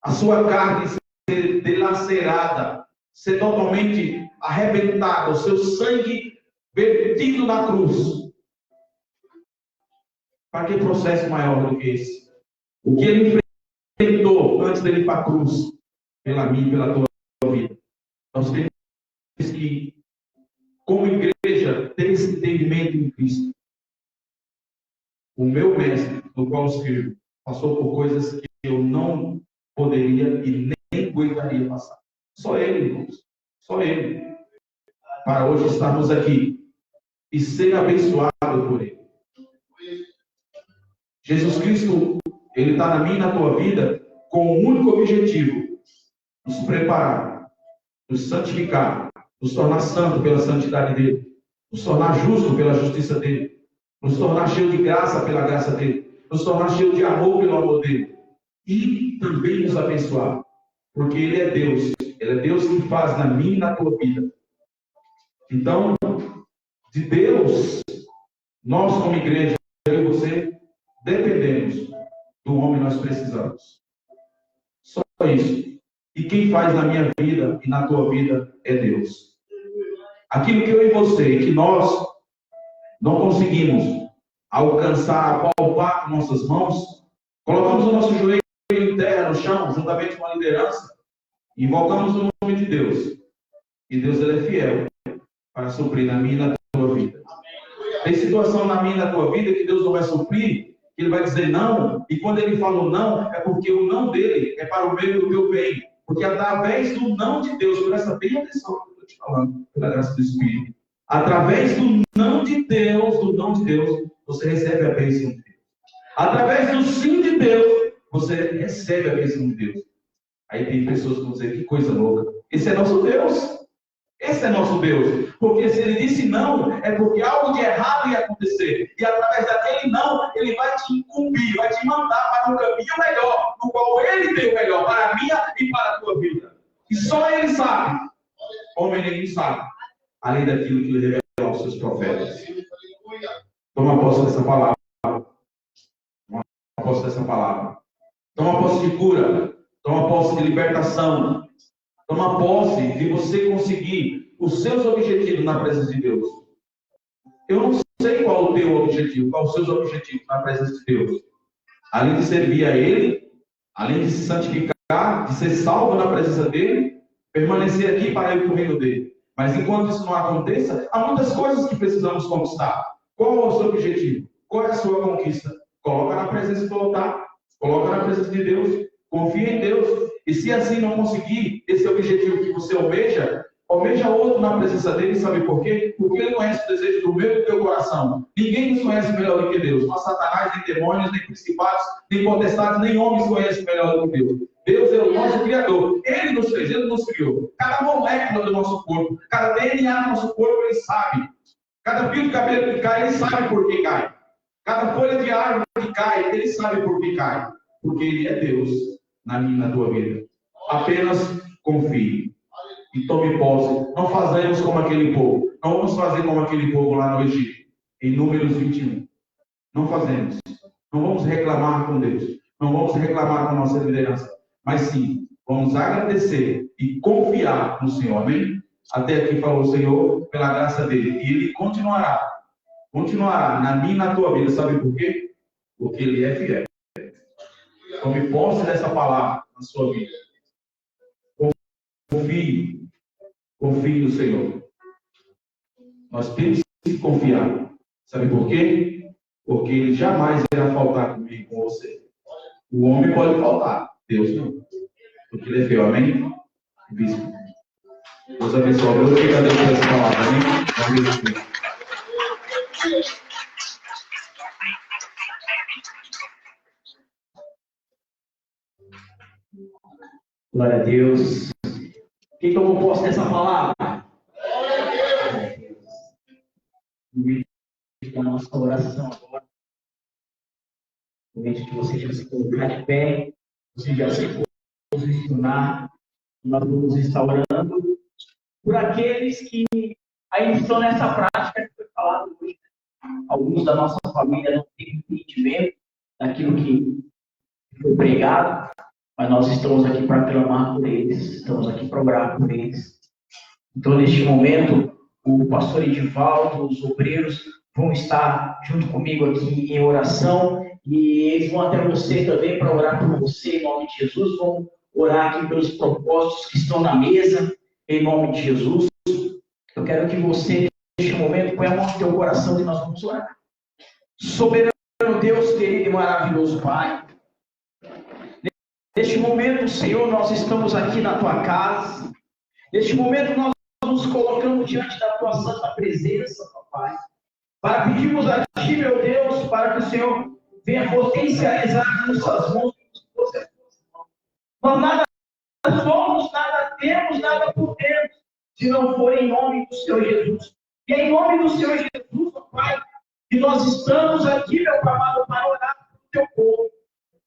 [SPEAKER 3] a sua carne ser dilacerada, ser totalmente arrebentada, o seu sangue vertido na cruz. Para que processo maior do que esse? O que ele enfrentou antes dele ir para a cruz, pela minha e pela tua vida. Nós temos que, como igreja, ter esse entendimento em Cristo. O meu mestre, no qual eu sirvo, passou por coisas que eu não poderia e nem aguentaria passar. Só ele, irmãos. Só ele. Para hoje estarmos aqui e ser abençoado por ele. Jesus Cristo, ele está na minha e na tua vida com um único objetivo: nos preparar, nos santificar, nos tornar santo pela santidade dele, nos tornar justo pela justiça dele, nos tornar cheio de graça pela graça dele, nos tornar cheio de amor pelo amor dele, e também nos abençoar, porque ele é Deus que faz na minha e na tua vida. Então, de Deus, nós como igreja, eu e você, dependemos. Do homem nós precisamos. Só isso. E quem faz na minha vida e na tua vida é Deus. Aquilo que eu e você, que nós não conseguimos alcançar, apalpar com nossas mãos, colocamos o nosso joelho em terra, no chão, juntamente com a liderança, e invocamos o nome de Deus. E Deus, ele é fiel para suprir na minha e na tua vida. Tem situação na minha e na tua vida que Deus não vai suprir, que ele vai dizer não, e quando ele falou não, é porque o não dele é para o meio do meu bem. Porque através do não de Deus, presta bem atenção no que eu estou te falando, pela graça do Espírito. Através do não de Deus, você recebe a bênção de Deus. Através do sim de Deus, você recebe a bênção de Deus. Aí tem pessoas que vão dizer, que coisa louca. Esse é nosso Deus. Esse é nosso Deus. Porque se ele disse não, é porque algo de errado ia acontecer. E através daquele não, ele vai te incumbir, vai te mandar para um caminho melhor, no qual ele tem o melhor para a minha e para a tua vida. E só ele sabe. Homem nenhum sabe. Além daquilo que ele revelou aos seus profetas. Toma posse dessa palavra. Toma posse dessa palavra. Toma posse de cura. Toma posse de libertação. Toma posse de você conseguir os seus objetivos na presença de Deus. Eu não sei qual o teu objetivo, qual os seus objetivos na presença de Deus. Além de servir a Ele, além de se santificar, de ser salvo na presença dEle, permanecer aqui para ir para o reino dEle. Mas enquanto isso não aconteça, há muitas coisas que precisamos conquistar. Qual é o seu objetivo? Qual é a sua conquista? Coloca na presença do altar, coloca na presença de Deus, confia em Deus. E se assim não conseguir esse objetivo que você almeja outro na presença dele, sabe por quê? Porque ele conhece o desejo do meu e do teu coração. Ninguém nos conhece melhor do que Deus. Não há Satanás, nem demônios, nem principados, nem potestades, nem homens conhecem melhor do que Deus. Deus é o nosso Criador. Ele nos fez, ele nos criou. Cada molécula do nosso corpo, cada DNA do nosso corpo, ele sabe. Cada fio de cabelo que cai, ele sabe por que cai. Cada folha de árvore que cai, ele sabe por que cai. Porque ele é Deus na minha e na tua vida. Apenas confie e tome posse. Não fazemos como aquele povo. Não vamos fazer como aquele povo lá no Egito, em Números 21. Não fazemos. Não vamos reclamar com Deus. Não vamos reclamar com a nossa liderança. Mas sim, vamos agradecer e confiar no Senhor. Amém? Até aqui falou o Senhor, pela graça dele. E ele continuará na minha e na tua vida. Sabe por quê? Porque ele é fiel. Tome posse dessa palavra na sua vida. Confie no Senhor. Nós temos que confiar. Sabe por quê? Porque ele jamais irá faltar comigo, com você. O homem pode faltar, Deus não. Porque ele é fiel, amém? Bispo. Deus abençoe. Glorifica a Deus por essa palavra, amém?
[SPEAKER 1] Glória a Deus. Quem tomou posse dessa palavra? A nossa oração agora. No momento que você já se colocar de pé, você já se posicionar, nós vamos estar orando por aqueles que ainda estão nessa prática que foi falado hoje. Alguns da nossa família não têm entendimento daquilo que foi pregado, mas nós estamos aqui para clamar por eles, estamos aqui para orar por eles. Então, neste momento, o pastor Edivaldo, os obreiros vão estar junto comigo aqui em oração e eles vão até você também para orar por você, em nome de Jesus. Vão orar aqui pelos propósitos que estão na mesa, em nome de Jesus. Eu quero que você, neste momento, ponha a mão no teu coração e nós vamos orar. Soberano Deus, querido e maravilhoso Pai, neste momento, Senhor, nós estamos aqui na Tua casa. Neste momento, nós nos colocamos diante da Tua santa presença, Papai, para pedirmos a Ti, meu Deus, para que o Senhor venha potencializar nas Suas mãos. Nós nada somos, nada temos, nada podemos, se não for em nome do Senhor Jesus. E é em nome do Senhor Jesus, Pai, que nós estamos aqui, meu amado, para orar pelo Teu povo,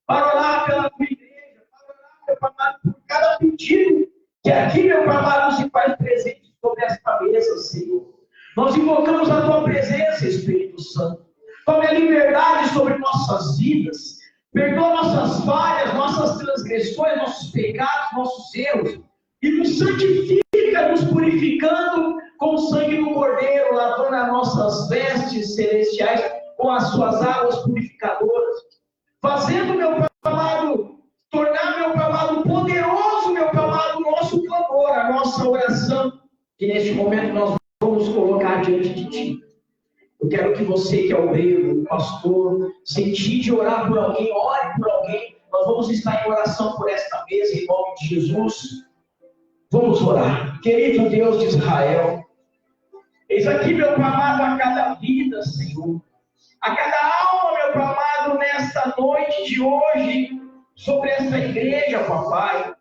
[SPEAKER 1] para orar pela Tua igreja, para orar, meu amado, por cada pedido que aqui, meu amado, se faz presente sobre esta mesa, Senhor. Nós invocamos a Tua presença, Espírito Santo. Tome a liberdade sobre nossas vidas. Perdoa nossas falhas, nossas transgressões, nossos pecados, nossos erros. E nos santifica, nos purificando com o sangue do Cordeiro, lavando as nossas vestes celestiais com as Suas águas purificadoras. Fazendo, meu amado, tornar, meu amado, poderoso, meu amado, o nosso clamor, a nossa oração, que neste momento nós vamos colocar diante de Ti. Eu quero que você, que é obreiro, pastor, sentir de orar por alguém, ore por alguém. Nós vamos estar em oração por esta mesa, em nome de Jesus. Vamos orar. Querido Deus de Israel, eis aqui, meu amado, a cada vida, Senhor, a cada alma, meu amado, nesta noite de hoje, sobre esta igreja, papai.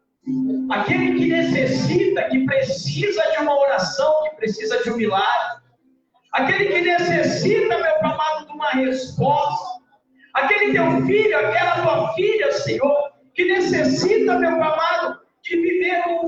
[SPEAKER 1] Aquele que necessita, que precisa de uma oração, que precisa de um milagre. Aquele que necessita, meu amado, de uma resposta. Aquele teu filho, aquela tua filha, Senhor, que necessita, meu amado, de viver um